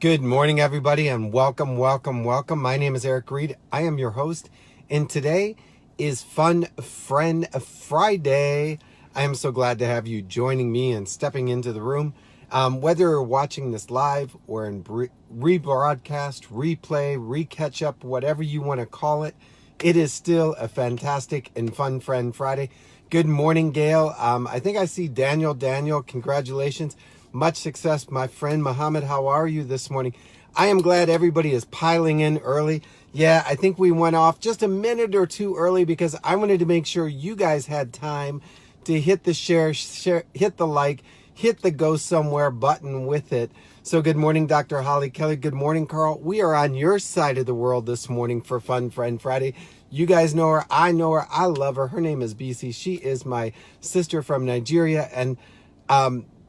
Good morning, everybody, and welcome. My name is Reid. I am your host, and today is Fun Friend Friday. I am so glad to have you joining me and stepping into the room. Whether you're watching this live or in rebroadcast, replay, recatch up, whatever you want to call it, it is still a fantastic and fun Friend Friday. Good morning, Gail. I think I see Daniel. Daniel, congratulations. Much success, my friend. Muhammad, how are you this morning? I am glad everybody is piling in early. Yeah, I think we went off just a minute or two early because I wanted to make sure you guys had time to hit the share, hit the like, hit the go somewhere button with it. So good morning, Dr. Holly Kelly. Good morning, Carl. We are on your side of the world this morning for Fun Friend Friday. You guys know her. I know her. I love her. Her name is Bisi. She is my sister from Nigeria, and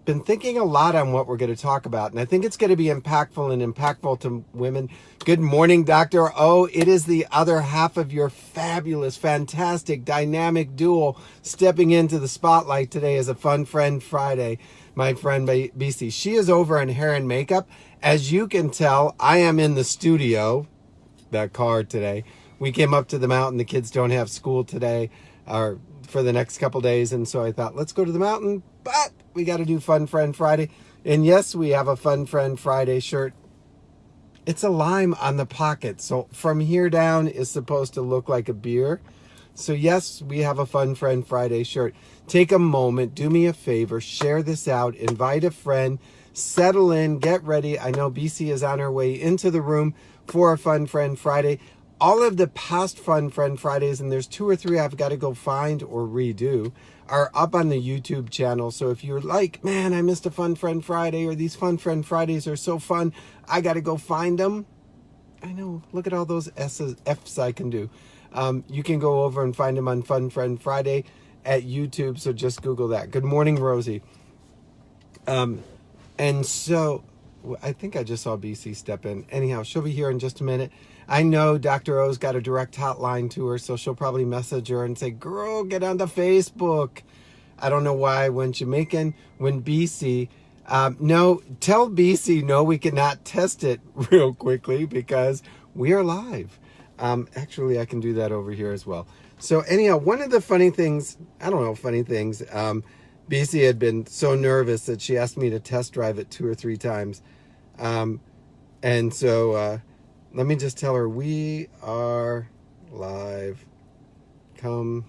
been thinking a lot on what we're going to talk about, and I think it's going to be impactful to women. Good morning, Dr. O. It is the other half of your fabulous, fantastic, dynamic duo stepping into the spotlight today as a Fun Friend Friday. My friend Bisi. She is over in hair and makeup. As you can tell, I am in the studio, that car today. We came up to the mountain. The kids don't have school today or for the next couple days, and so I thought, let's go to the mountain, but we got to do Fun Friend Friday. And yes, we have a Fun Friend Friday shirt. It's a lime on the pocket, so from here down is supposed to look like a beer. So yes, we have a Fun Friend Friday shirt. Take a moment, do me a favor, share this out, invite a friend, settle in, get ready. I know Bisi is on her way into the room for a Fun Friend Friday. All of the past Fun Friend Fridays, and there's 2 or 3 I've got to go find or redo, are up on the YouTube channel. So if you're like, man, I missed a Fun Friend Friday, or these Fun Friend Fridays are so fun, I got to go find them. I know, look at all those F's I can do. You can go over and find them on Fun Friend Friday at YouTube, so just Google that. Good morning, Rosie. And so I think I just saw BC step in. Anyhow, she'll be here in just a minute. I know Dr. O's got a direct hotline to her, so she'll probably message her and say, girl, get on the Facebook. I don't know why when Jamaican, when BC, no, tell BC, no, we cannot test it real quickly because we are live. Actually, I can do that over here as well. So anyhow, one of the funny things, BC had been so nervous that she asked me to test drive it 2 or 3 times. And so let me just tell her we are live. Come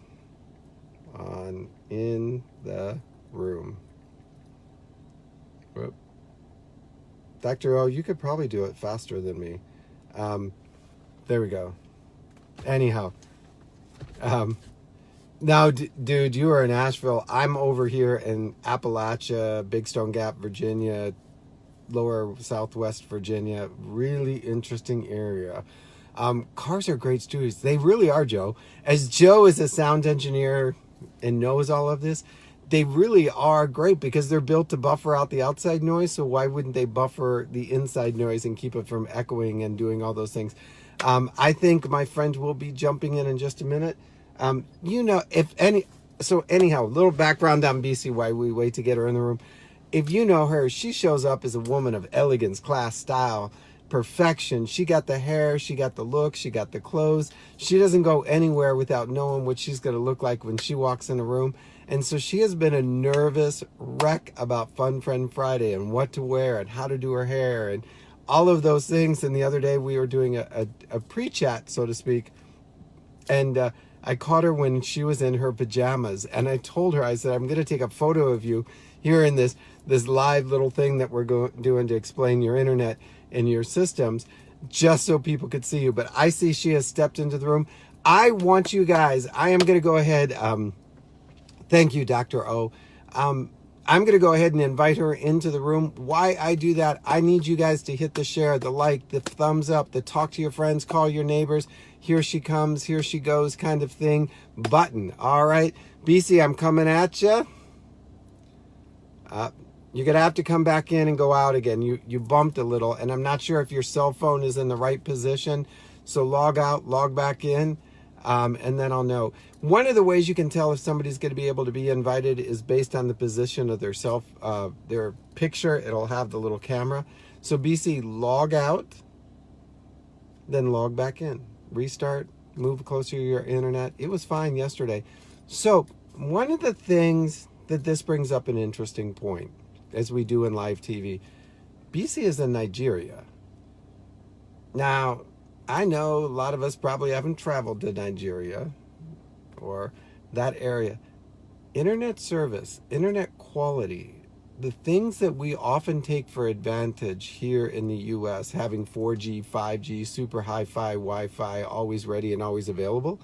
on in the room. Whoop. Dr. O, you could probably do it faster than me. There we go. Anyhow. Now, dude, you are in Asheville. I'm over here in Appalachia, Big Stone Gap, Virginia, lower Southwest Virginia. Really interesting area. Cars are great studios. They really are, Joe. As Joe is a sound engineer and knows all of this, they really are great because they're built to buffer out the outside noise. So why wouldn't they buffer the inside noise and keep it from echoing and doing all those things? I think my friend will be jumping in just a minute. You know, so anyhow, little background on BC while we wait to get her in the room. If you know her, she shows up as a woman of elegance, class, style, perfection. She got the hair, she got the look, she got the clothes. She doesn't go anywhere without knowing what she's going to look like when she walks in a room. And so she has been a nervous wreck about Fun Friend Friday and what to wear and how to do her hair and all of those things. And the other day we were doing a pre-chat, so to speak. And I caught her when she was in her pajamas. And I told her, I said, I'm going to take a photo of you here in this live little thing that we're doing to explain your internet and your systems, just so people could see you. But I see she has stepped into the room. I want you guys, I am going to go ahead. Thank you, Dr. O. I'm going to go ahead and invite her into the room. Why I do that, I need you guys to hit the share, the like, the thumbs up, the talk to your friends, call your neighbors, here she comes, here she goes kind of thing button. All right, BC, I'm coming at you. You're going to have to come back in and go out again. You bumped a little, and I'm not sure if your cell phone is in the right position. So log out, log back in. And then I'll know. One of the ways you can tell if somebody's going to be able to be invited is based on the position of their picture. It'll have the little camera. So BC, log out, then log back in. Restart, move closer to your internet. It was fine yesterday. So one of the things that this brings up an interesting point, as we do in live TV. BC is in Nigeria. Now, I know a lot of us probably haven't traveled to Nigeria or that area. Internet service, internet quality, the things that we often take for advantage here in the US, having 4G, 5G, super hi-fi, Wi-Fi, always ready and always available,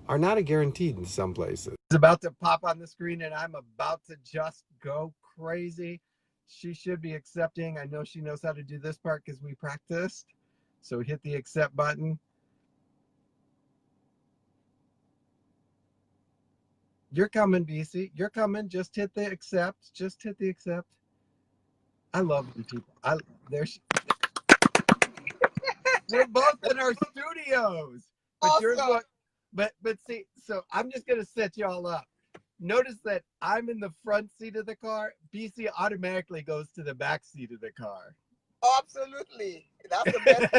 are not a guaranteed in some places. It's about to pop on the screen and I'm about to just go crazy. She should be accepting. I know she knows how to do this part because we practiced. So hit the accept button. You're coming, BC. You're coming. Just hit the accept. Just hit the accept. I love you people. We're both in our studios. But Awesome. yours look. But see, so I'm just gonna set y'all up. Notice that I'm in the front seat of the car. BC automatically goes to the back seat of the car. Absolutely. That's the best.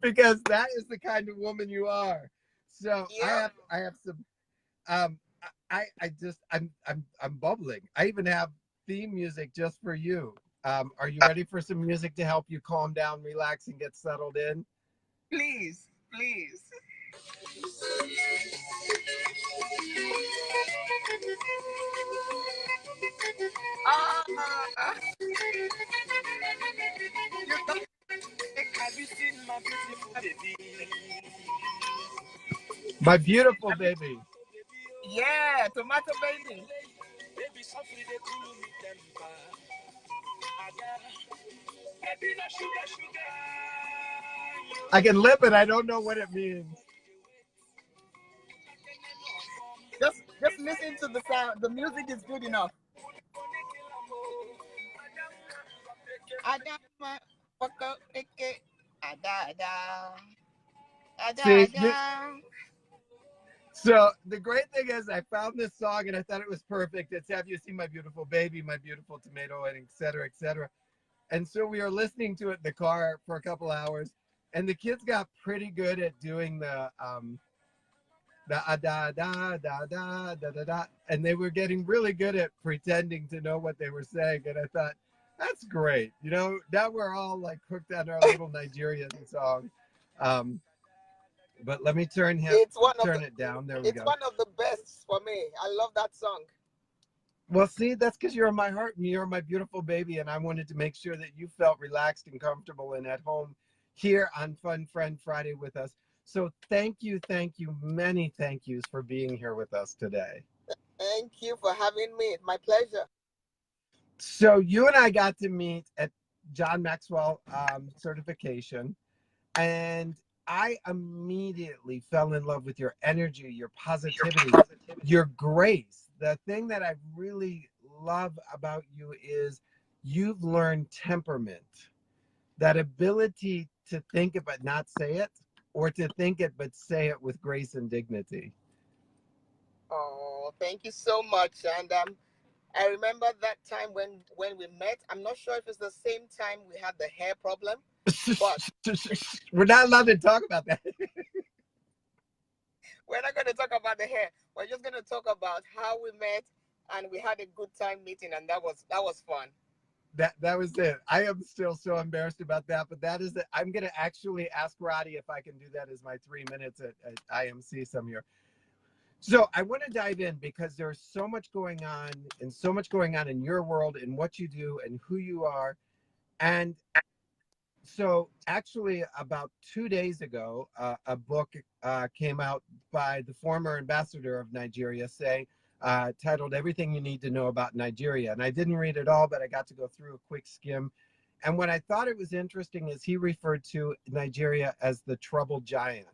Because that is the kind of woman you are. So Yeah. I have some I'm bubbling. I even have theme music just for you. Are you ready for some music to help you calm down, relax, and get settled in? Please, please. Ah, you know, have you seen my beautiful baby? My beautiful baby. Yeah, tomato baby. I can lip it. I don't know what it means. Just listen to the sound. The music is good enough. Adama, poko, eke, ada, ada, ada, See, ada. so the great thing is I found this song and I thought it was perfect. It's Have You Seen My Beautiful Baby, My Beautiful Tomato, and et cetera, et cetera. And so we were listening to it in the car for a couple hours, and the kids got pretty good at doing the da da da da da da da, and they were getting really good at pretending to know what they were saying. And I thought, that's great. You know, now we're all like hooked on our little Nigerian song. But let me turn it down. There we go. It's one of the best for me. I love that song. Well, see, that's because you're in my heart and you're my beautiful baby. And I wanted to make sure that you felt relaxed and comfortable and at home here on Fun Friend Friday with us. So thank you, many thank yous for being here with us today. Thank you for having me. It's my pleasure. So you and I got to meet at John Maxwell certification, and I immediately fell in love with your energy, your positivity, your grace. The thing that I really love about you is you've learned temperament, that ability to think it but not say it, or to think it but say it with grace and dignity. Oh, thank you so much. And I remember that time when we met. I'm not sure if it's the same time we had the hair problem, but we're not allowed to talk about that. we're not going to talk about the hair. We're just going to talk about how we met, and we had a good time meeting, and that was fun. That was it. I am still so embarrassed about that, but that is it. I'm going to actually ask Roddy if I can do that as my 3 minutes at IMC some year. So I want to dive in because there's so much going on and so much going on in your world and what you do and who you are. And so actually about 2 days ago, a book came out by the former ambassador of Nigeria saying, titled Everything You Need to Know About Nigeria. And I didn't read it all, but I got to go through a quick skim. And what I thought it was interesting is he referred to Nigeria as the troubled giant.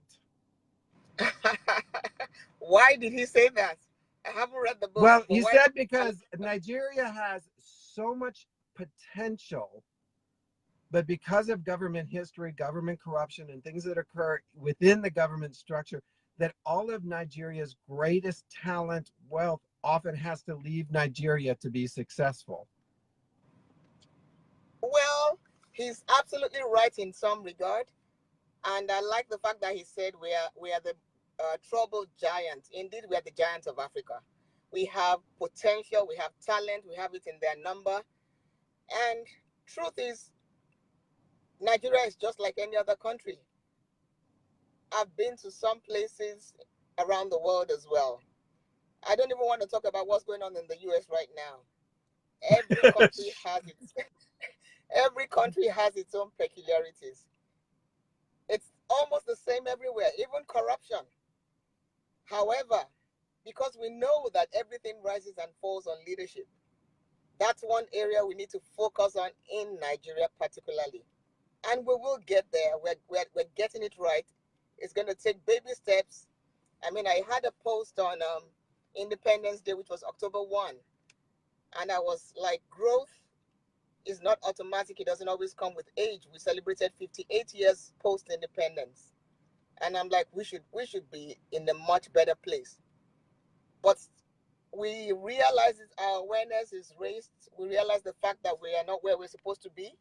Why did he say that? I haven't read the book. Well, he said because Nigeria has so much potential But because of government history, government corruption, and things that occur within the government structure, that all of Nigeria's greatest talent, wealth, often has to leave Nigeria to be successful. Well, he's absolutely right in some regard. And I like the fact that he said we are the troubled giants. Indeed, we are the giants of Africa. We have potential, we have talent, we have it in their number. And truth is, Nigeria is just like any other country. I've been to some places around the world as well. I don't even want to talk about what's going on in the US right now. Every country has its every country has its own peculiarities. It's almost the same everywhere, even corruption. However, because we know that everything rises and falls on leadership, that's one area we need to focus on in Nigeria, particularly. And we will get there. We're getting it right. It's going to take baby steps. I mean, I had a post on Independence Day, which was October 1, and I was like, growth is not automatic. It doesn't always come with age. We celebrated 58 years post independence. And I'm like, we should be in a much better place. But we realize our awareness is raised. We realize the fact that we are not where we're supposed to be.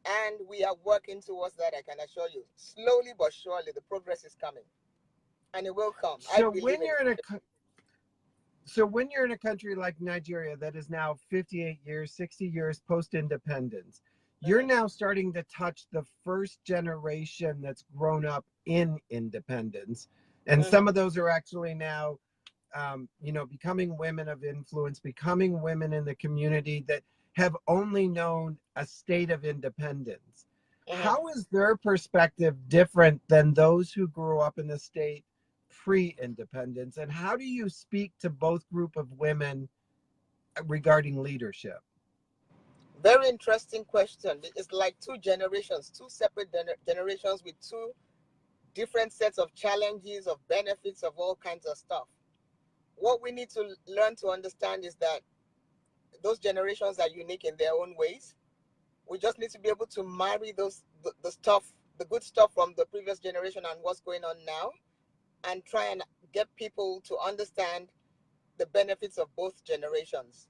And we are working towards that, I can assure you. Slowly but surely, the progress is coming. And it will come. So when you're in a So when you're in a country like Nigeria that is now 58 years, 60 years post-independence, you're now starting to touch the first generation that's grown up in independence. And some of those are actually now, becoming women of influence, becoming women in the community that have only known a state of independence. How is their perspective different than those who grew up in the state pre-independence, and how do you speak to both group of women regarding leadership? Very interesting question. It's like two generations, two separate generations with two different sets of challenges, of benefits, of all kinds of stuff. What we need to learn to understand is that those generations are unique in their own ways. We just need to be able to marry the stuff, the good stuff from the previous generation and what's going on now, and try and get people to understand the benefits of both generations.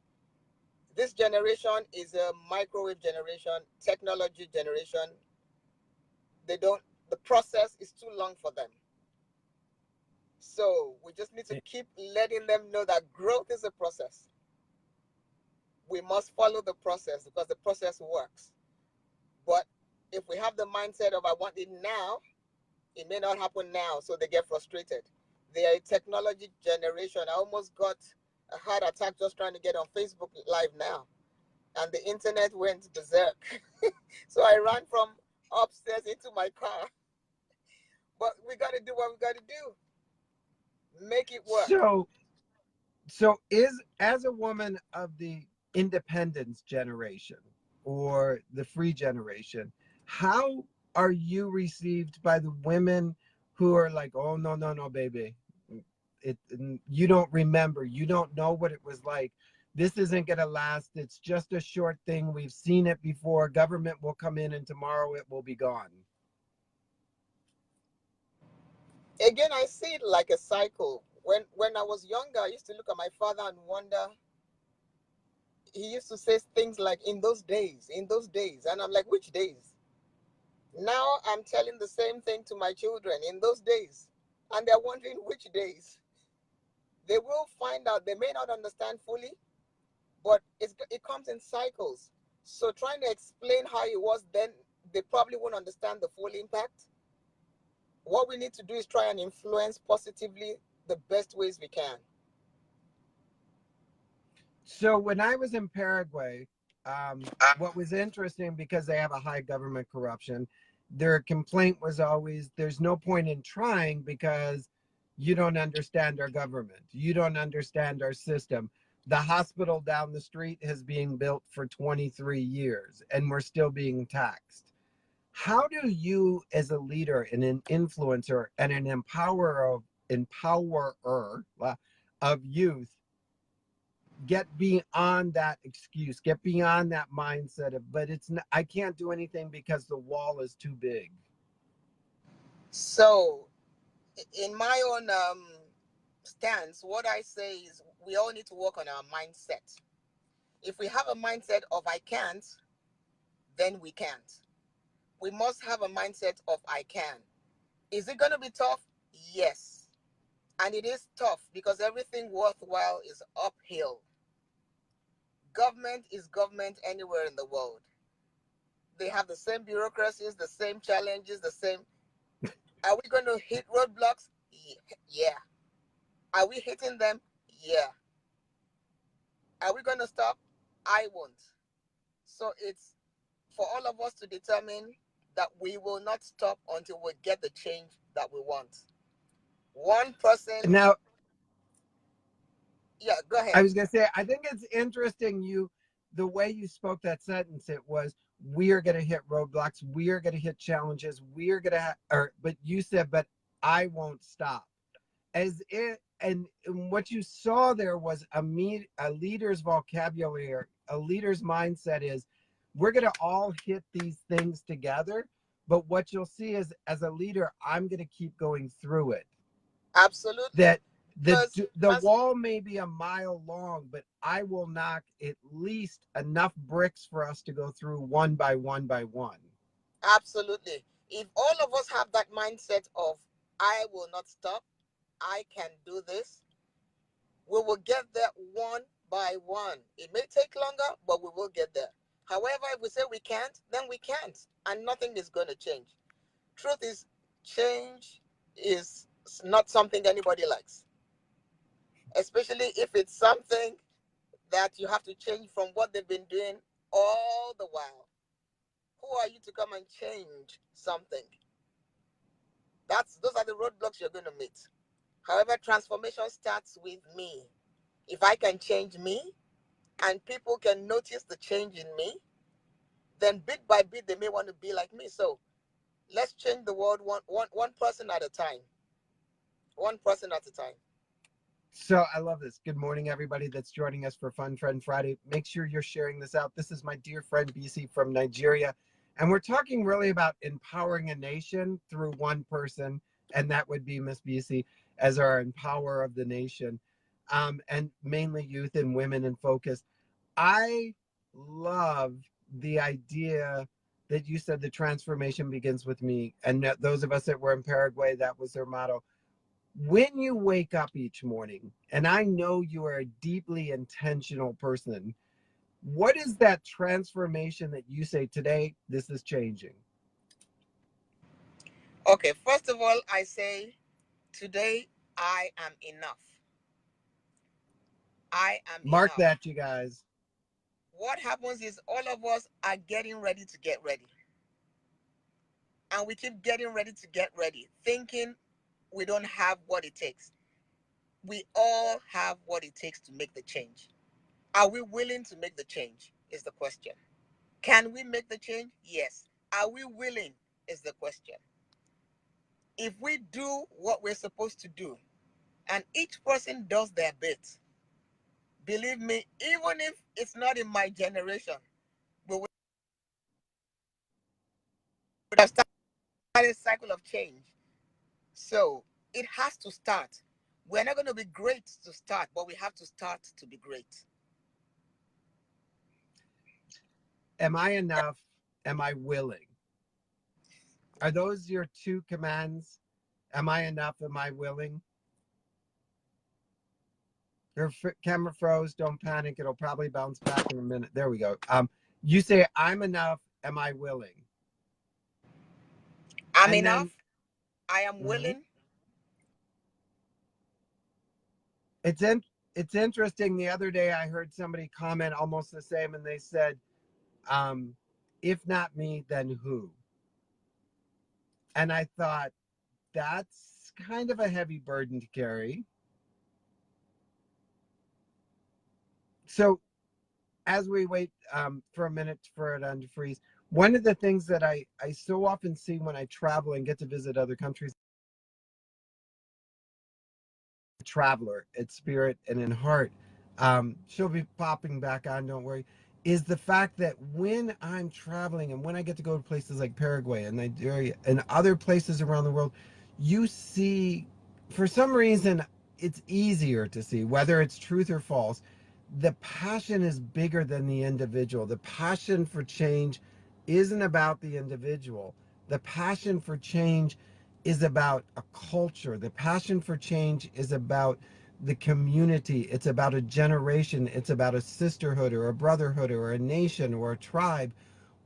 This generation is a microwave generation, technology generation. The process is too long for them. So we just need to keep letting them know that growth is a process. We must follow the process because the process works. But if we have the mindset of I want it now, it may not happen now, so they get frustrated. They are a technology generation. I almost got a heart attack just trying to get on Facebook Live now. And the internet went berserk. So I ran from upstairs into my car. But we got to do what we got to do. Make it work. So as a woman of the independence generation or the free generation, how are you received by the women who are like, oh, no, no, no, baby. You don't remember. You don't know what it was like. This isn't going to last. It's just a short thing. We've seen it before. Government will come in and tomorrow it will be gone. Again, I see it like a cycle. When I was younger, I used to look at my father and wonder. He used to say things like, in those days. And I'm like, which days? Now I'm telling the same thing to my children, in those days. And they're wondering which days. They will find out. They may not understand fully, but it comes in cycles. So trying to explain how it was then, they probably won't understand the full impact. What we need to do is try and influence positively the best ways we can. So when I was in Paraguay, what was interesting, because they have a high government corruption, their complaint was always, there's no point in trying because you don't understand our government. You don't understand our system. The hospital down the street has been built for 23 years and we're still being taxed. How do you, as a leader and an influencer and an empowerer of youth, get beyond that excuse, get beyond that mindset of, but it's not, I can't do anything because the wall is too big. So, in my own stance, what I say is we all need to work on our mindset. If we have a mindset of I can't, then we can't. We must have a mindset of I can. Is it going to be tough? Yes. And it is tough because everything worthwhile is uphill. Government is government anywhere in the world. They have the same bureaucracies, the same challenges, the same. Are we going to hit roadblocks? Yeah. Are we hitting them? Yeah. Are we going to stop? I won't. So it's for all of us to determine that we will not stop until we get the change that we want. One person. Now, Yeah, go I ahead. was going to say, I think it's interesting the way you spoke that sentence, it was, we are going to hit roadblocks. We are going to hit challenges. We are going to but you said, but I won't stop. As it, and what you saw there was a leader's vocabulary, a leader's mindset is, we're going to all hit these things together. But what you'll see is, as a leader, I'm going to keep going through it. Absolutely. That Because the wall may be a mile long, but I will knock at least enough bricks for us to go through one by one by one. absolutely. If all of us have that mindset of I will not stop, I can do this, we will get there one by one. It may take longer, but we will get there. However, if we say we can't, then we can't, and nothing is going to change. Truth is, change is not something anybody likes, especially if it's something that you have to change from what they've been doing all the while. Who are you to come and change something? Those are the roadblocks you're going to meet. However, transformation starts with me. If I can change me and people can notice the change in me, then bit by bit they may want to be like me. So let's change the world one person at a time. One person at a time. So I love this. Good morning, everybody that's joining us for Fun Friend Friday. Make sure you're sharing this out. This is my dear friend Bisi from Nigeria. And we're talking really about empowering a nation through one person. And that would be Miss Bisi as our empower of the nation. And mainly youth and women in focus. I love the idea that you said the transformation begins with me. And those of us that were in Paraguay, that was their motto. When you wake up each morning, and I know you are a deeply intentional person, what is that transformation that you say today, this is changing? Okay, first of all, I say today I am enough. I am Mark enough. that, you guys. What happens is all of us are getting ready to get ready. And we keep getting ready to get ready, thinking we don't have what it takes. We all have what it takes to make the change. Are we willing to make the change? Is the question. Can we make the change? Yes. Are we willing? Is the question. If we do what we're supposed to do, and each person does their bit, believe me, even if it's not in my generation, we will have started a cycle of change. So it has to start. We're not going to be great to start, but we have to start to be great. Am I enough? Am I willing? Are those your two commands? Am I enough? Am I willing? Your camera froze. Don't panic. It'll probably bounce back in a minute. There we go. You say, I'm enough. Am I willing? I'm And enough. then I am mhm. willing. It's it's interesting. The other day I heard somebody comment almost the same, and they said, um, "If not me, then who?" And I thought that's kind of a heavy burden to carry. So as we wait for a minute for it to unfreeze, one of the things that I so often see when I travel and get to visit other countries, traveler at spirit and in heart. She'll be popping back on, don't worry, is the fact that when I'm traveling and when I get to go to places like Paraguay and Nigeria and other places around the world, you see, for some reason, it's easier to see, whether it's truth or false. The passion is bigger than the individual. The passion for change isn't about the individual. The passion for change is about a culture. The passion for change is about the community. It's about a generation. It's about a sisterhood or a brotherhood or a nation or a tribe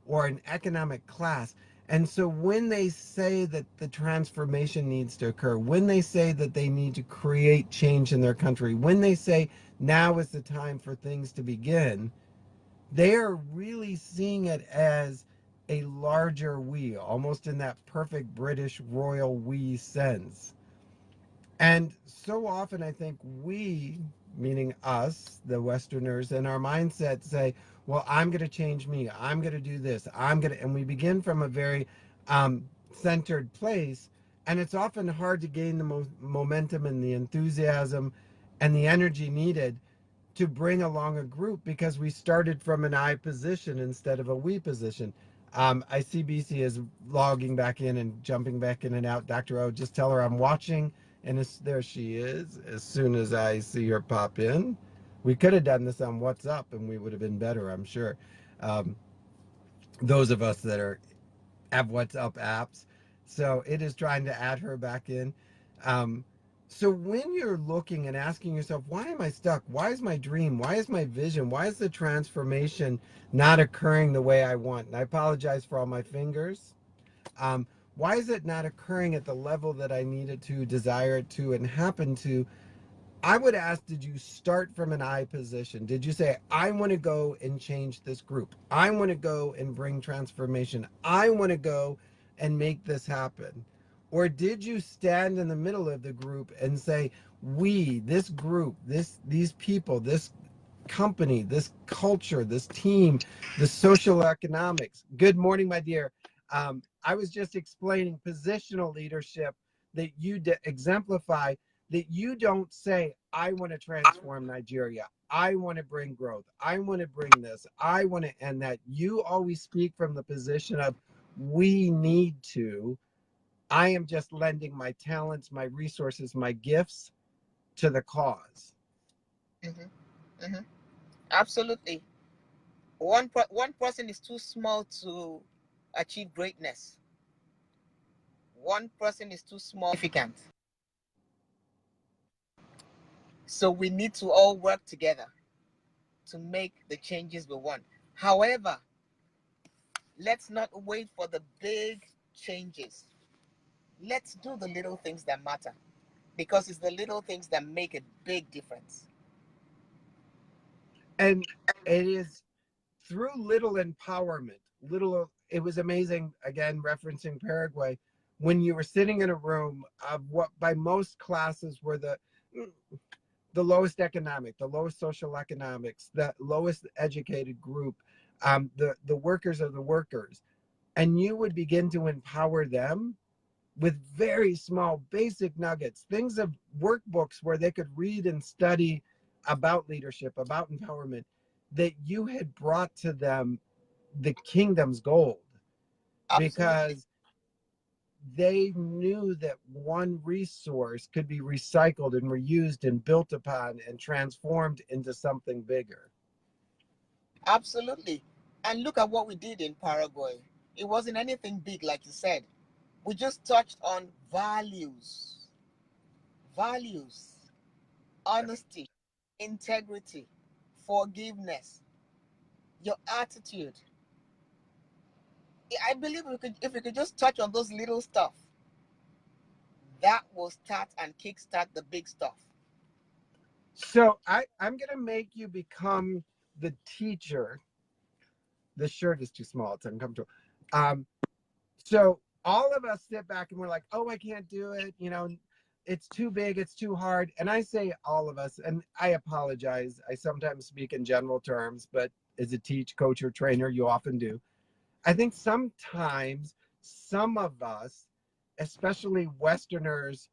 or an economic class. And so when they say that the transformation needs to occur, when they say that they need to create change in their country, when they say now is the time for things to begin, they are really seeing it as a larger we, almost in that perfect British royal we sense. And so often I think we, meaning us, the Westerners, in our mindset say, well, I'm going to change me. I'm going to do this. And we begin from a very centered place. And it's often hard to gain the momentum and the enthusiasm and the energy needed to bring along a group because we started from an I position instead of a we position. I see BC is logging back in and jumping back in and out. Dr. O, just tell her I'm watching, and there she is. As soon as I see her pop in, we could have done this on WhatsApp, and we would have been better, I'm sure. Um, those of us that have WhatsApp apps. So it is trying to add her back in. Um, so when you're looking and asking yourself, why am I stuck? Why is my dream? Why is my vision? Why is the transformation not occurring the way I want? And I apologize for all my fingers. Um, why is it not occurring at the level that I need it to, desire it to, and happen to? I would ask, did you start from an I position? Did you say, I want to go and change this group? I want to go and bring transformation. I want to go and make this happen. Or did you stand in the middle of the group and say, we, this group, these people, this company, this culture, this team, the social economics. Good morning, my dear. I was just explaining positional leadership that you exemplify, that you don't say, I want to transform Nigeria. I want to bring growth. I want to bring this. I want to end that. You always speak from the position of, we need to. I am just lending my talents, my resources, my gifts to the cause. Mm-hmm. Mm-hmm. Absolutely. One person is too small to achieve greatness. One person is too small, significant. So we need to all work together to make the changes we want. However, let's not wait for the big changes. Let's do the little things that matter, because it's the little things that make a big difference. And it is through little empowerment, it was amazing, again, referencing Paraguay, when you were sitting in a room of what by most classes were the lowest economic, the lowest social economics, the lowest educated group, the workers of the workers, and you would begin to empower them with very small basic nuggets, things of workbooks where they could read and study about leadership, about empowerment, that you had brought to them the kingdom's gold, Absolutely. because they knew that one resource could be recycled and reused and built upon and transformed into something bigger. Absolutely. And look at what we did in Paraguay. It wasn't anything big, like you said. We just touched on values, values, honesty, integrity, forgiveness, your attitude. I believe if we could just touch on those little stuff, that will start and kickstart the big stuff. So I'm going to make you become the teacher. The shirt is too small. It's uncomfortable. Um, so all of us sit back and we're like, oh, I can't do it. It's too big. It's too hard. And I say all of us, and I apologize. I sometimes speak in general terms, but as a coach, or trainer, you often do. I think sometimes some of us, especially Westerners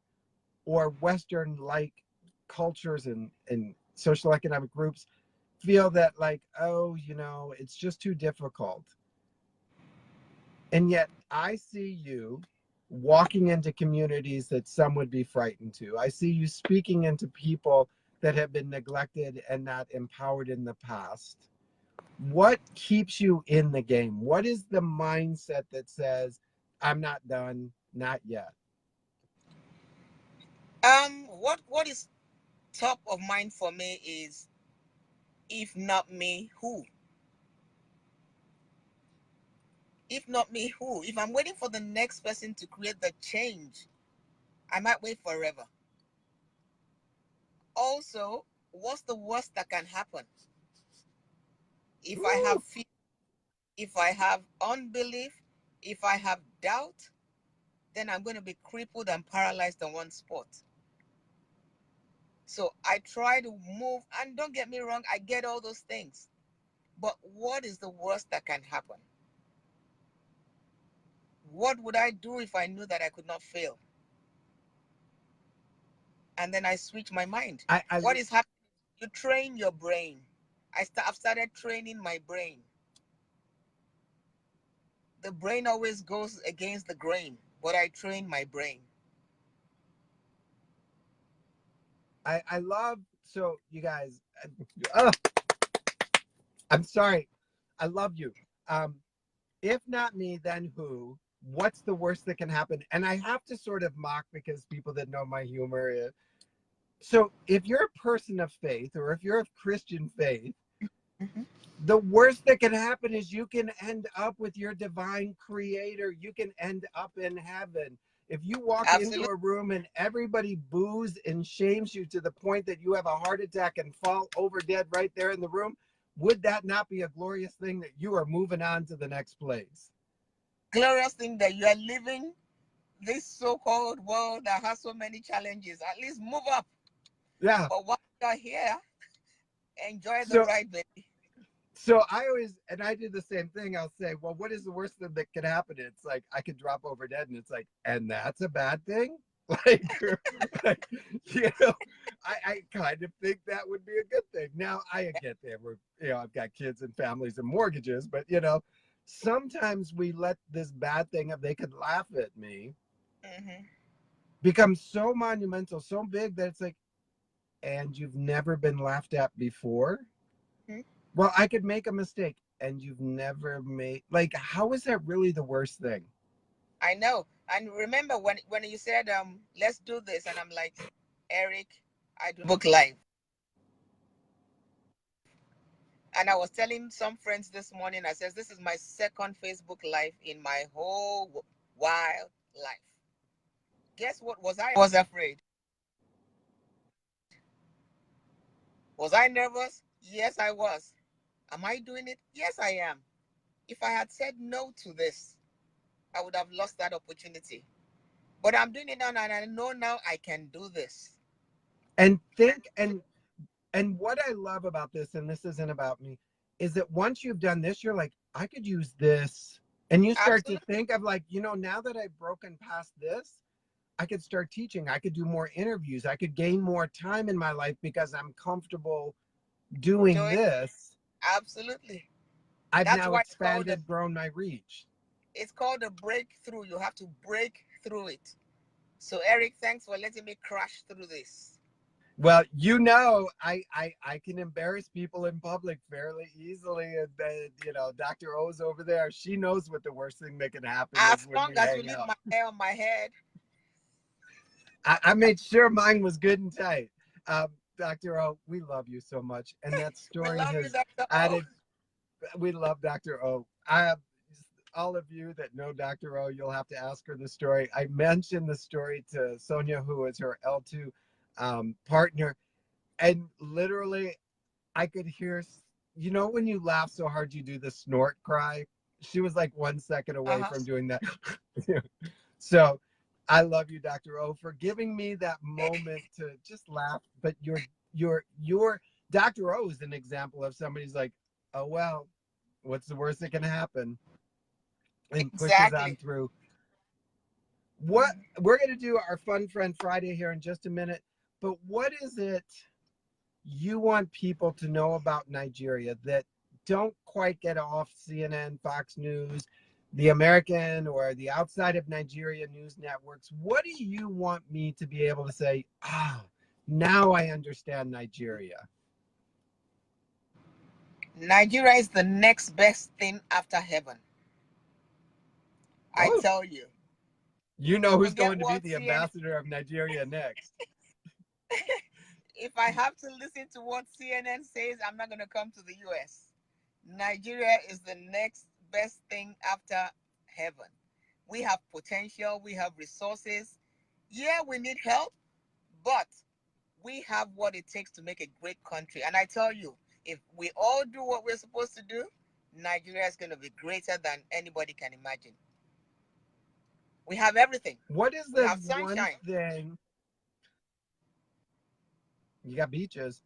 or Western-like cultures and social economic groups feel that like, oh, you know, it's just too difficult. And yet I see you walking into communities that some would be frightened to. I see you speaking into people that have been neglected and not empowered in the past. What keeps you in the game? What is the mindset that says, I'm not done, not yet? What is top of mind for me is, if not me, who? If not me, who? If I'm waiting for the next person to create the change, I might wait forever. Also, what's the worst that can happen? If I have Woo! fear, if I have unbelief, if I have doubt, then I'm going to be crippled and paralyzed on one spot. So I try to move, and don't get me wrong, I get all those things. But what is the worst that can happen? What would I do if I knew that I could not fail? And then I switch my mind. I What is happening? You train your brain. I've started training my brain. The brain always goes against the grain, but I train my brain. I love, so you guys, uh, I'm sorry. I love you. Um, if not me, then who? What's the worst that can happen? And I have to sort of mock because people that know my humor. So if you're a person of faith or if you're of Christian faith, Mhm. the worst that can happen is you can end up with your divine creator. You can end up in heaven. If you walk into Absolutely. a room and everybody boos and shames you to the point that you have a heart attack and fall over dead right there in the room, would that not be a glorious thing that you are moving on to the next place? Glorious thing that you are living this so-called world that has so many challenges. At least move up. Yeah. But while you're here, enjoy the So ride, baby. so I always, and I do the same thing. I'll say, well, what is the worst thing that could happen? It's like I could drop over dead, and it's like, and that's a bad thing. Like, like you know, I kind of think that would be a good thing. Now I get there. We're, you know, I've got kids and families and mortgages, but you know, sometimes we let this bad thing of they could laugh at me Hmm. become so monumental, so big that it's like, and you've never been laughed at before. Hmm. Well, I could make a mistake and you've never made, like, how is that really the worst thing? I know. And remember when you said let's do this, and I'm like, Eric, I do book live. And I was telling some friends this morning, I says, this is my second Facebook live in my whole wild life. Guess what? Was afraid? Was I nervous? Yes, I was. Am I doing it? Yes, I am. If I had said no to this, I would have lost that opportunity. But I'm doing it now, and I know now I can do this. And think, and what I love about this, and this isn't about me, is that once you've done this, you're like, I could use this. And you start to Absolutely. think of like, you know, now that I've broken past this, I could start teaching. I could do more interviews. I could gain more time in my life because I'm comfortable doing Doing this. absolutely. I've That's now why expanded, grown my reach. it's called a breakthrough. You have to break through it. So Eric, thanks for letting me crash through this. Well, you know, I can embarrass people in public fairly easily, and you know, Dr. O's over there. She knows what the worst thing that can happen is As when long we as you hang leave out. my hair on my head. I made sure mine was good and tight. Dr. O, we love you so much, and that We story love you, has Dr. O. added. We love Dr. O. I have all of you that know Dr. O. You'll have to ask her the story. I mentioned the story to Sonia, who is her L2 partner, and literally I could hear, you know, when you laugh so hard you do the snort cry. She was like 1 second away Uh-huh. from doing that. So I love you, Dr. O, for giving me that moment to just laugh. But your Dr. O is an example of somebody's like, oh well, what's the worst that can happen? And pushes on Exactly. through. What we're gonna do our Fun Friend Friday here in just a minute. But what is it? you want people to know about Nigeria that don't quite get off CNN, Fox News, the American or the outside of Nigeria news networks? What do you want me to be able to say, now I understand Nigeria? Nigeria is the next best thing after heaven. I Oh, tell you. you know who's Forget going to be what the CNN. ambassador of Nigeria next. If I have to listen to what CNN says, I'm not going to come to the US. Nigeria is the next best thing after heaven. We have potential, we have resources. Yeah, we need help, but we have what it takes to make a great country. And I tell you, if we all do what we're supposed to do, Nigeria is going to be greater than anybody can imagine. We have everything. What is We the have one sunshine. thing? You got beaches.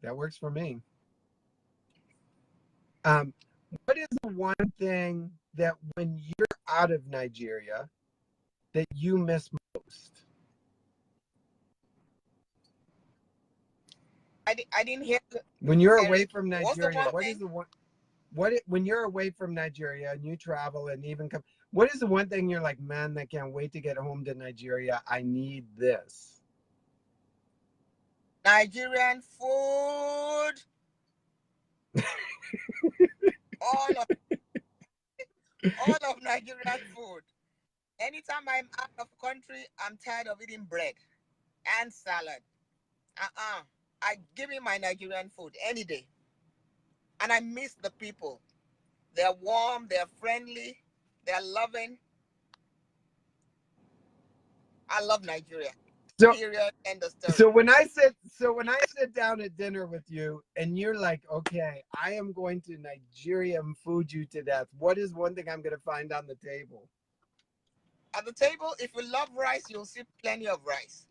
That works for me. What is the one thing that when you're out of Nigeria that you miss most? I didn't hear When you're away Eric. from What's the Nigeria, one what is thing? the one? When you're away from Nigeria and you travel and even come, what is the one thing you're like, man, I can't wait to get home to Nigeria. I need this. Nigerian food. all of all of Nigerian food. Anytime I'm out of country, I'm tired of eating bread and salad. I give me my Nigerian food any day. And I miss the people. They're warm, they're friendly, they're loving. I love Nigeria. So Period. End of story. so when I sit down at dinner with you and you're like, okay, I am going to Nigeria and food you to death, what is one thing I'm going to find on the table? At the table, if you love rice, you'll see plenty of rice.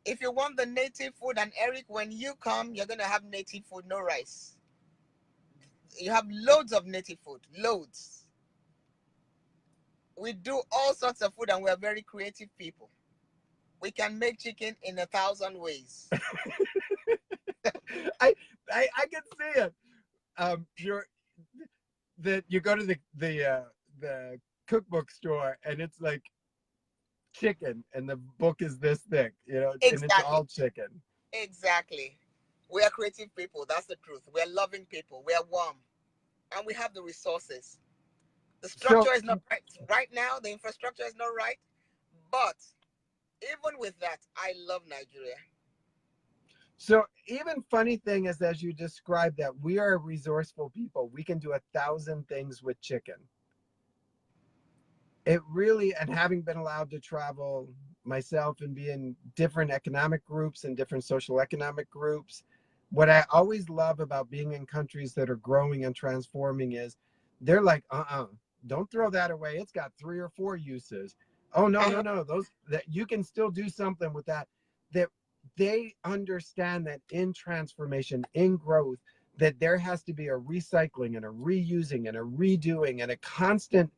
If you want the native food, and Eric, when you come, you're going to have native food, no rice. You have loads of native food, loads. We do all sorts of food and we're very creative people. We can make chicken in 1,000 ways. I can see it. You're that you go to the cookbook store and it's like chicken and the book is this thick, and it's Exactly. all chicken. Exactly. We are creative people. That's the truth. We are loving people. We are warm. And we have the resources. The So structure is not right. Right now, the infrastructure is not right. But even with that, I love Nigeria. So even funny thing is, as you described that, we are resourceful people. We can do 1,000 things with chicken. It really, and having been allowed to travel myself and be in different economic groups and different social economic groups, what I always love about being in countries that are growing and transforming is they're like, don't throw that away. It's got 3 or 4 uses. Oh no, no, Uh-huh. no. Those that you can still do something with that. That they understand that in transformation, in growth, that there has to be a recycling and a reusing and a redoing and a constant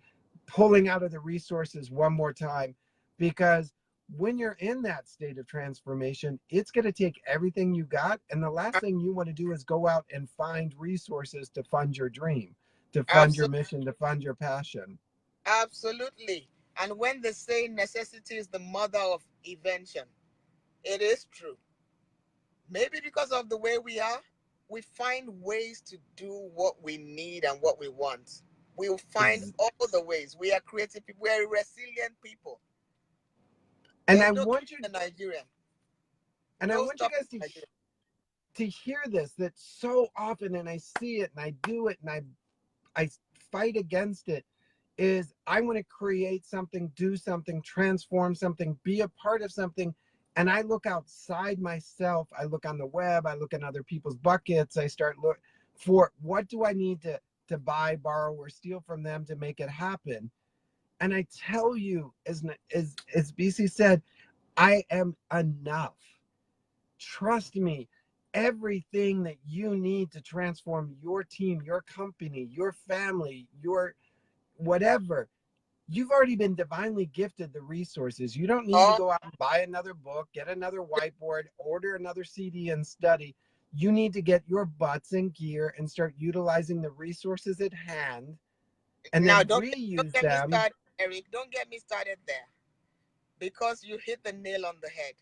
pulling out of the resources one more time, because when you're in that state of transformation, it's going to take everything you got, and the last thing you want to do is go out and find resources to fund your dream, to fund your Absolutely. mission, to fund your passion. Absolutely. And when they say necessity is the mother of invention, it is true. Maybe because of the way we are, we find ways to do what we need and what we want. We'll find Ex- all the ways. We are creative people. We are resilient people. and i There's no want killing you a Nigerian. and I No want you stopping guys to Nigerian. to hear this, that so often, and I see it and I do it and I fight against it, is I want to create something, do something, transform something, be a part of something. And I look outside myself. I look on the web. I look in other people's buckets. I start look for what do I need to buy, borrow, or steal from them to make it happen. And I tell you, as Bisi said, I am enough. Trust me. Everything that you need to transform your team, your company, your family, your whatever, you've already been divinely gifted the resources. You don't need to Oh, go out and buy another book, get another whiteboard, order another CD and study. You need to get your butts in gear and start utilizing the resources at hand and now then don't reuse get me them. started, Eric. Don't get me started there, because you hit the nail on the head.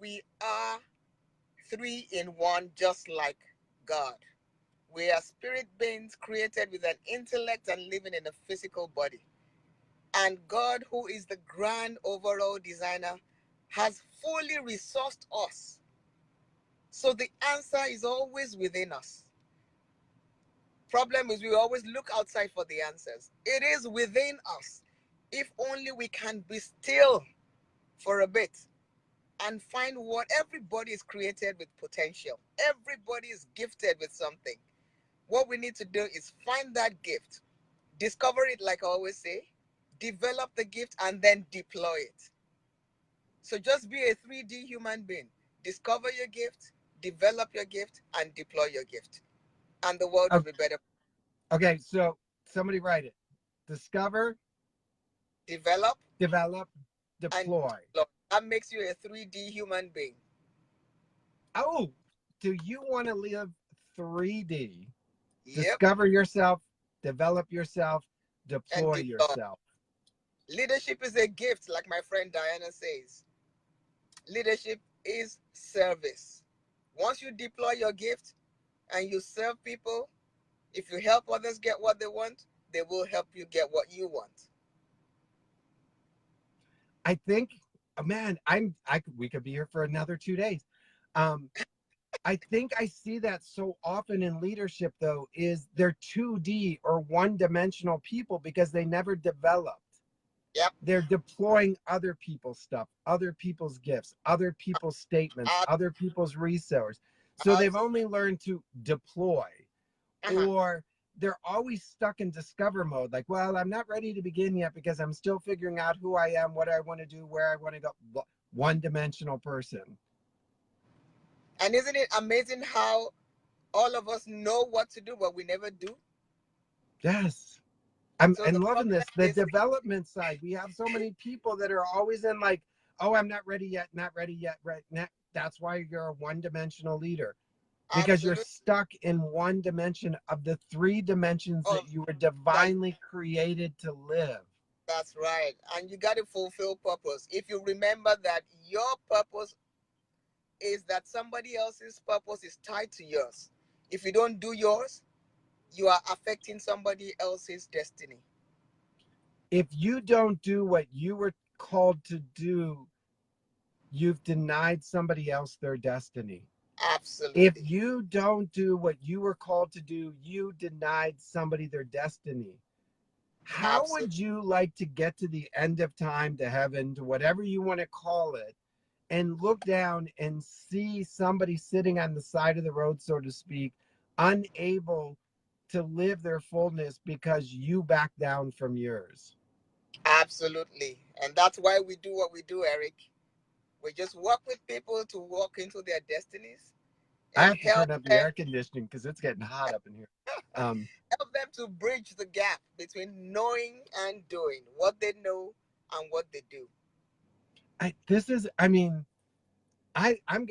We are three in one, just like God. We are spirit beings created with an intellect and living in a physical body. And God, who is the grand overall designer, has fully resourced us. So the answer is always within us. Problem is, we always look outside for the answers. It is within us. If only we can be still for a bit and find what everybody is created with potential. Everybody is gifted with something. What we need to do is find that gift, discover it, like I always say, develop the gift, and then deploy it. So just be a 3D human being. Discover your gift, develop your gift, and deploy your gift. And the world will be better. Okay, so somebody write it. Discover, Develop develop, and deploy. deploy. That makes you a 3D human being. Oh, do you want to live 3D? Yep. Discover yourself, develop yourself, And deploy deploy. yourself. Leadership is a gift, like my friend Diana says. Leadership is service. Once you deploy your gift and you serve people, if you help others get what they want, they will help you get what you want. I think, man, we could be here for another 2 days. Um, I think I see that so often in leadership, though, is they're 2D or one-dimensional people because they never developed. Yep. They're deploying other people's stuff, other people's gifts, other people's statements, Uh, other people's resources. So uh, they've only learned to deploy, uh-huh. or they're always stuck in discover mode. Like, well, I'm not ready to begin yet because I'm still figuring out who I am, what I want to do, where I want to go. One-dimensional person. And isn't it amazing how all of us know what to do, but we never do? Yes. I'm So the and loving problem this. The is, development side. We have so many people that are always in like, oh, I'm not ready yet, not ready yet, right now. That's why you're a one-dimensional leader. Because you're absolutely. stuck in one dimension of the three dimensions Oh, that you were that divinely created to live. that's right. And you got to fulfill purpose. If you remember that your purpose is that somebody else's purpose is tied to yours. If you don't do yours, you are affecting somebody else's destiny. If you don't do what you were called to do, you've denied somebody else their destiny. If Absolutely. you don't do what you were called to do, you denied somebody their destiny. How Absolutely. would you like to get to the end of time, to heaven, to whatever you want to call it, and look down and see somebody sitting on the side of the road, so to speak, unable to live their fullness because you back down from yours? Absolutely. And that's why we do what we do, Eric. We just work with people to walk into their destinies I and have to help turn up the them air conditioning because it's getting hot up in here. Um, help them to bridge the gap between knowing and doing what they know and what they do. I mean, I'm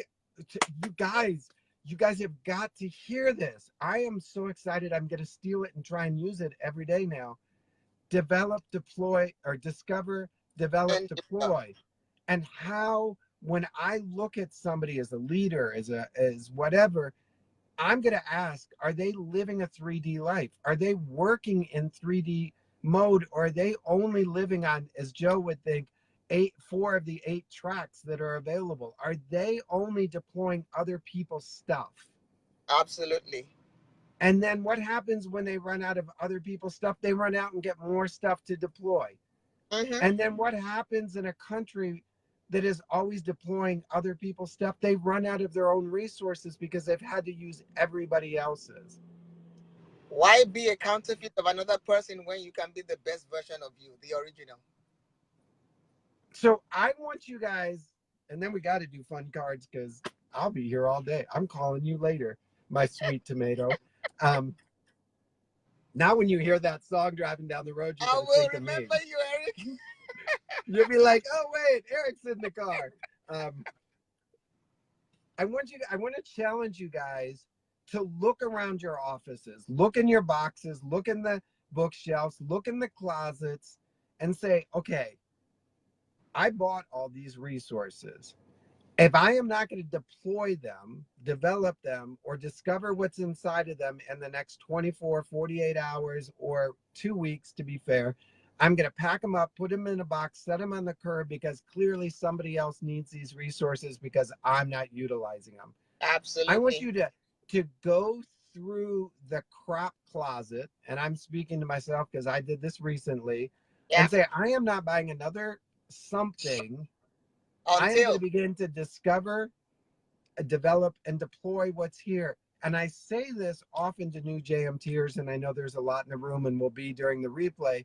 you guys, you guys have got to hear this. I am so excited. I'm going to steal it and try and use it every day now. Develop, deploy, or discover, develop, And deploy. And how, when I look at somebody as a leader, as whatever, I'm going to ask, are they living a 3D life? Are they working in 3D mode, or are they only living on, as Joe would think, four of the 8 tracks that are available? Are they only deploying other people's stuff? absolutely. And then what happens when they run out of other people's stuff? They run out and get more stuff to deploy. Mm-hmm. And then what happens in a country that is always deploying other people's stuff? They run out of their own resources because they've had to use everybody else's. Why be a counterfeit of another person when you can be the best version of you, the original? So I want you guys, and then we got to do fun cards because I'll be here all day. I'm calling you later, my sweet tomato. Um, Now, when you hear that song driving down the road, you're I going to will think of me. remember you, Eric. You'll be like, oh wait, Eric's in the car. I want to challenge you guys to look around your offices, look in your boxes, look in the bookshelves, look in the closets, and say, okay, I bought all these resources. If I am not going to deploy them, develop them, or discover what's inside of them in the next 24, 48 hours, or 2 weeks, to be fair, I'm going to pack them up, put them in a box, set them on the curb because clearly somebody else needs these resources because I'm not utilizing them. Absolutely. I want you to go through the crop closet, and I'm speaking to myself because I did this recently, and say, I am not buying another something. I am going to begin to discover, develop, and deploy what's here. And I say this often to new JMTers, and I know there's a lot in the room and will be during the replay.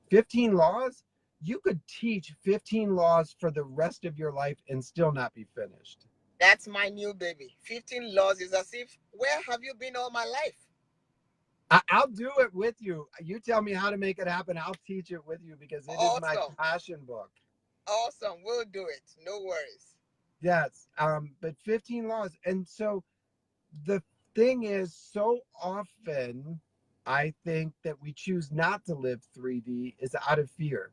15 laws, you could teach 15 laws for the rest of your life and still not be finished. That's my new baby. 15 laws is as if, where have you been all my life? I'll do it with you. You tell me how to make it happen. I'll teach it with you because it is my passion book. Awesome. We'll do it. No worries. Yes. But 15 laws. And so the thing is, so often I think that we choose not to live 3D is out of fear.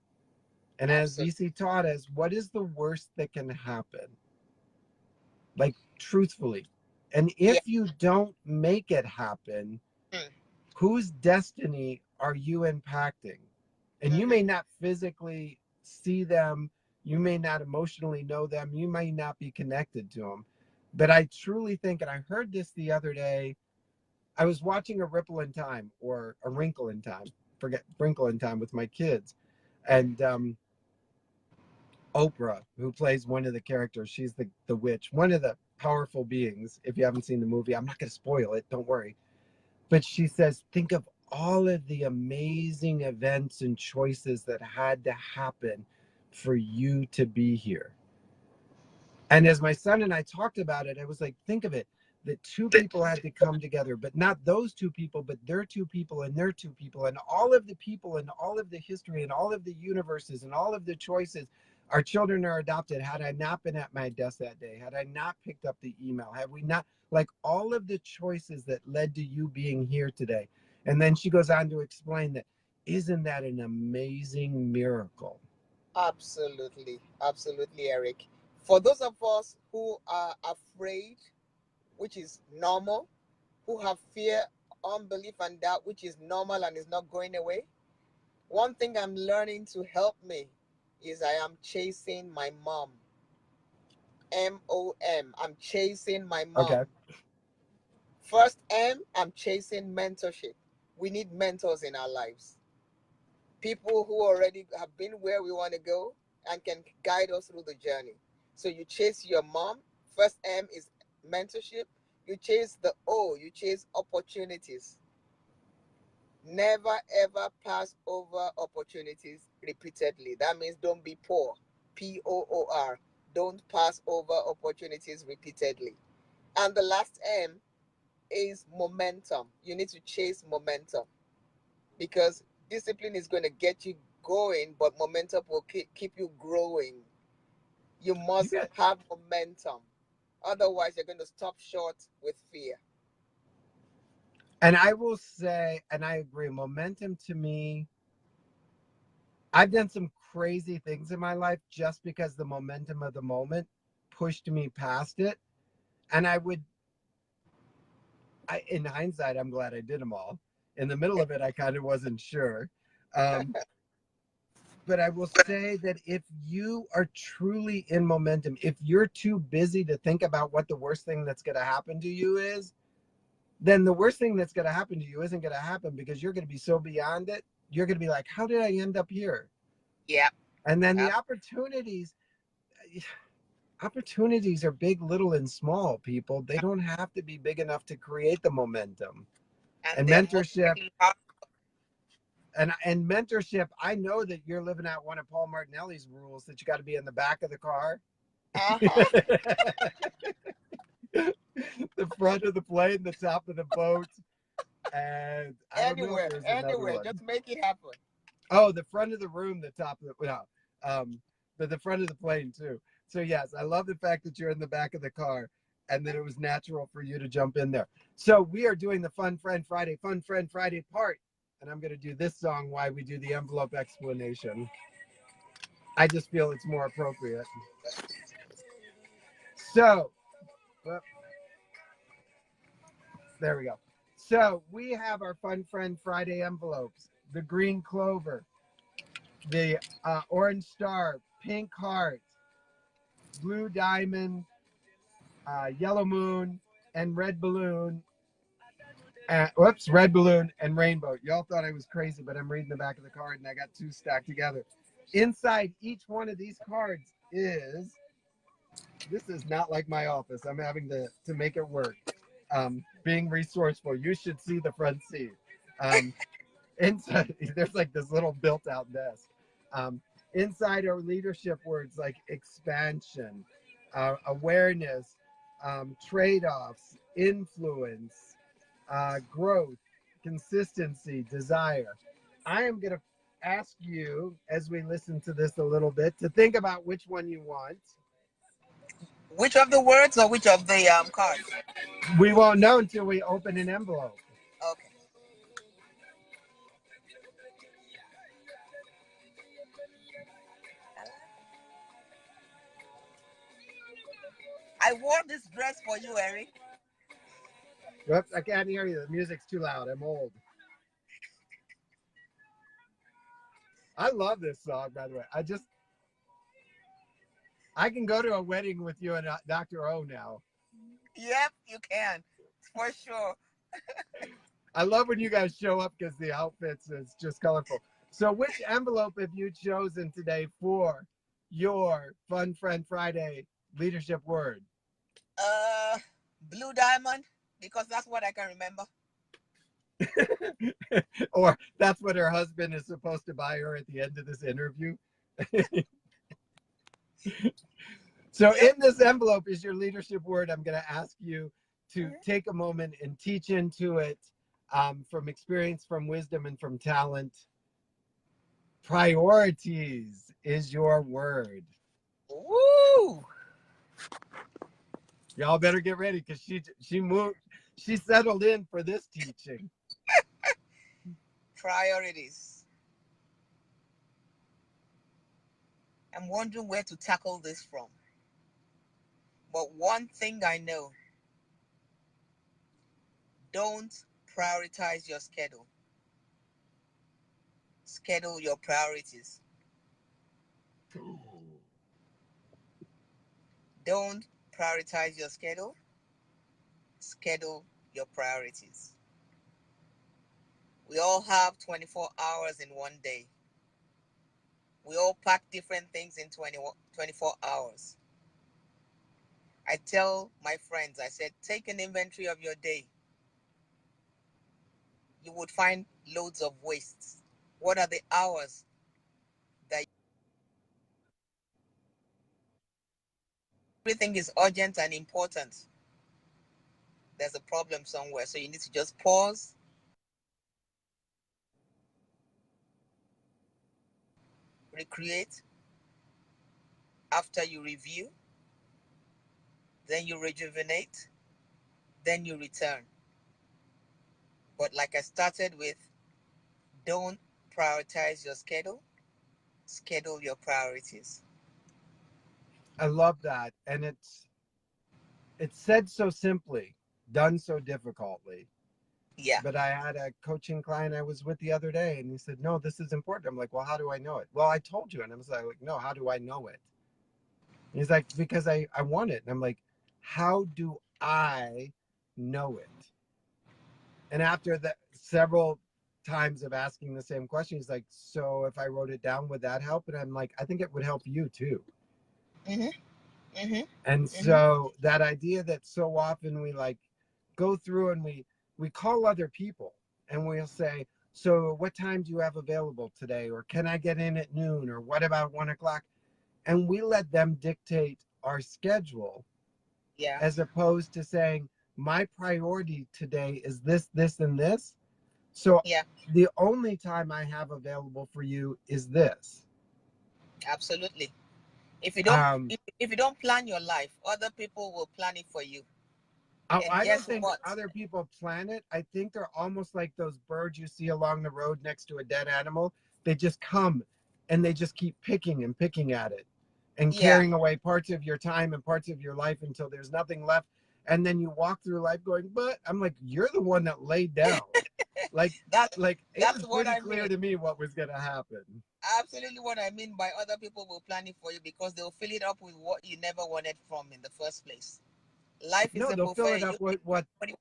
And as Bisi taught us, what is the worst that can happen? Like, truthfully. And if you don't make it happen, whose destiny are you impacting? And you may not physically see them. You may not emotionally know them. You may not be connected to them. But I truly think, and I heard this the other day, I was watching A Ripple in Time or A Wrinkle in Time, forget Wrinkle in Time with my kids. And Oprah, who plays one of the characters, she's the witch, one of the powerful beings. If you haven't seen the movie, I'm not going to spoil it, don't worry. But she says, think of all of the amazing events and choices that had to happen for you to be here. And as my son and I talked about it, I was like, think of it, that two people had to come together, but not those two people, but their two people and their two people, and all of the people and all of the history and all of the universes and all of the choices. Our children are adopted. Had I not been at my desk that day, had I not picked up the email, had we not, like all of the choices that led to you being here today. And then she goes on to explain that, isn't that an amazing miracle? Absolutely. Absolutely, Eric. For those of us who are afraid, which is normal, who have fear, unbelief, and doubt, which is normal and is not going away, one thing I'm learning to help me is I am chasing my mom. MOM. I'm chasing my mom. Okay. First M, I'm chasing mentorship. We need mentors in our lives. People who already have been where we want to go and can guide us through the journey. So you chase your mom. First M is mentorship. You chase the O, you chase opportunities. Never ever pass over opportunities repeatedly. That means don't be poor. POOR. Don't pass over opportunities repeatedly. And the last M is momentum. You need to chase momentum because discipline is going to get you going, but momentum will keep you growing. You must have momentum. Otherwise, you're going to stop short with fear. And I will say, and I agree, momentum to me, I've done some crazy things in my life just because the momentum of the moment pushed me past it. And in hindsight, I'm glad I did them all. In the middle of it, I kind of wasn't sure. But I will say that if you are truly in momentum, if you're too busy to think about what the worst thing that's going to happen to you is, then the worst thing that's going to happen to you isn't going to happen because you're going to be so beyond it. You're going to be like, how did I end up here? Yeah. And then the opportunities are big, little, and small, people. They don't have to be big enough to create the momentum. And mentorship. And mentorship, I know that you're living out one of Paul Martinelli's rules that you got to be in the back of the car. The front of the plane, the top of the boat. And I don't know if there's another one. Just make it happen. Oh, the front of the room, the top of the, no, but the front of the plane too. So yes, I love the fact that you're in the back of the car and that it was natural for you to jump in there. So we are doing the Fun Friend Friday part. And I'm going to do this song while we do the envelope explanation. I just feel it's more appropriate. So, well, there we go. So we have our Fun Friend Friday envelopes, the green clover, the orange star, pink heart, blue diamond, yellow moon, and red balloon. Red balloon and rainbow. Y'all thought I was crazy, but I'm reading the back of the card and I got two stacked together. Inside each one of these cards is, this is not like my office. I'm having to make it work. Being resourceful. You should see the front seat. Inside, there's like this little built out desk. Inside are leadership words like expansion, awareness, trade-offs, influence, growth, consistency, desire. I am going to ask you, as we listen to this a little bit, to think about which one you want. Which of the words or which of the cards? We won't know until we open an envelope. Okay. I wore this dress for you, Eric. Whoops, I can't hear you. The music's too loud. I'm old. I love this song, by the way. I can go to a wedding with you and Dr. O now. Yep, you can, for sure. I love when you guys show up because the outfits is just colorful. So which envelope have you chosen today for your Fun Friend Friday leadership word? Blue diamond, because that's what I can remember. Or that's what her husband is supposed to buy her at the end of this interview. So in this envelope is your leadership word. I'm going to ask you to take a moment and teach into it from experience, from wisdom, and from talent. Priorities is your word. Woo! Y'all better get ready because she moved. She settled in for this teaching. Priorities. I'm wondering where to tackle this from. But one thing I know, don't prioritize your schedule. Schedule your priorities. Don't prioritize your schedule. Schedule your priorities. We all have 24 hours in one day. We all pack different things in 24 hours. I tell my friends, I said, take an inventory of your day. You would find loads of wastes. What are the hours that everything is urgent and important? There's a problem somewhere. So you need to just pause, recreate. After you review, then you rejuvenate, then you return. But like I started with, don't prioritize your schedule. Schedule your priorities. I love that. And it's said so simply, done so difficultly. Yeah. But I had a coaching client I was with the other day and he said, no, this is important. I'm like, well, how do I know it? Well, I told you. And I was like, no, how do I know it? And he's like, because I want it. And I'm like, how do I know it? And after that, several times of asking the same question, he's like, so if I wrote it down, would that help? And I'm like, I think it would help you too. Mm-hmm. Mm-hmm. And so that idea that so often we like go through and we call other people and we'll say, so what time do you have available today? Or can I get in at noon? Or what about 1 o'clock? And we let them dictate our schedule. Yeah. As opposed to saying, my priority today is this, this, and this. So Yeah, the only time I have available for you is this. absolutely. Um, If you don't plan your life, other people will plan it for you. oh, And I don't guess think what? other people plan it. I think they're almost like those birds you see along the road next to a dead animal. They just come and they just keep picking and picking at it and Yeah, carrying away parts of your time and parts of your life until there's nothing left. And then you walk through life going, but I'm like, you're the one that laid down. Like, that's like it that's was what pretty I clear mean. to me what was gonna happen. Absolutely what I mean by other people will plan it for you because they'll fill it up with what you never wanted from in the first place. Life is No, a they'll fill buffet. it up You with pick what you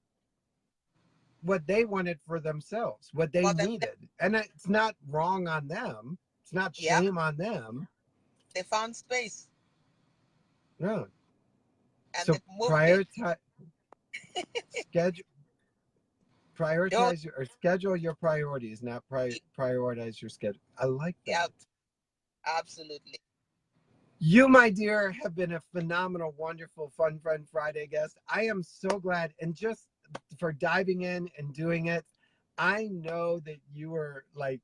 what they wanted for themselves, what they for them. needed. And it's not wrong on them. It's not Yeah, shame on them. they found space No. and So they moved it. schedule Don't. prioritize your or schedule your priorities, not prioritize your schedule. I like Yeah, that. absolutely. You, my dear, have been a phenomenal, wonderful, fun friend Friday guest. I am so glad, and just for diving in and doing it, I know that you were like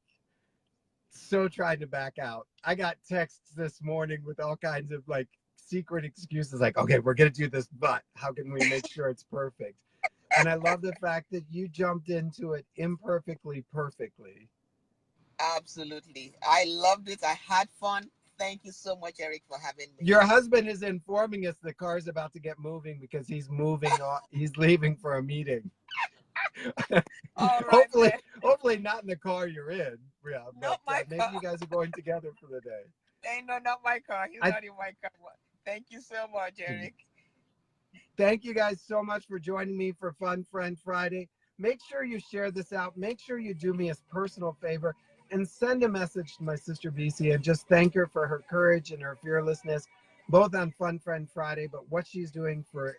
so trying to back out. I got texts this morning with all kinds of like secret excuses, like, okay, we're gonna do this, but how can we make sure it's perfect? And I love the fact that you jumped into it imperfectly, perfectly. Absolutely. I loved it. I had fun. Thank you so much, Eric, for having me. Your husband is informing us the car's about to get moving because he's moving off, he's leaving for a meeting. All right, hopefully, then. hopefully not in the car you're in, yeah, but Not my maybe car. you guys are going together for the day. Hey, no, not my car. He's I not in my car. Thank you so much, Eric. Thank you guys so much for joining me for Fun Friend Friday. Make sure you share this out. Make sure you do me a personal favor and send a message to my sister Bisi and just thank her for her courage and her fearlessness, both on Fun Friend Friday, but what she's doing for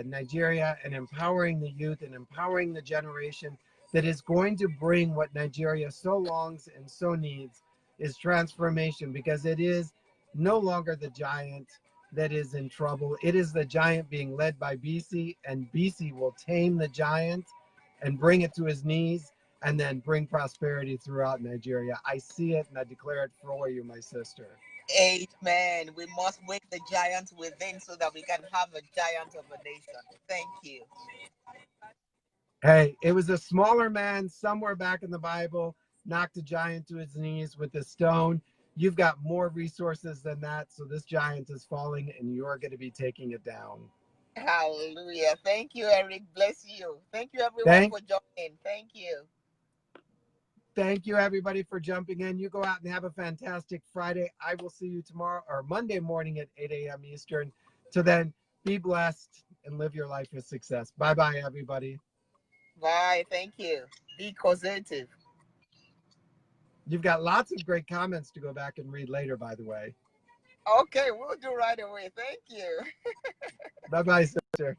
Nigeria and empowering the youth and empowering the generation that is going to bring what Nigeria so longs and so needs is transformation, because it is no longer the giant that is in trouble. It is the giant being led by Bisi, and Bisi will tame the giant and bring it to his knees and then bring prosperity throughout Nigeria. I see it and I declare it for you, my sister. Amen. We must wake the giant within so that we can have a giant of a nation. Thank you. Hey, it was a smaller man somewhere back in the Bible, knocked a giant to his knees with a stone. You've got more resources than that. So this giant is falling and you're going to be taking it down. Hallelujah. Thank you, Eric. Bless you. Thank you, everyone, Thank for joining. Thank you. Thank you, everybody, for jumping in. You go out and have a fantastic Friday. I will see you tomorrow or Monday morning at 8 a.m. Eastern. Till then, be blessed and live your life with success. Bye bye, everybody. Bye. Thank you. Be positive. You've got lots of great comments to go back and read later, by the way. Okay, we'll do right away. Thank you. Bye bye, sister.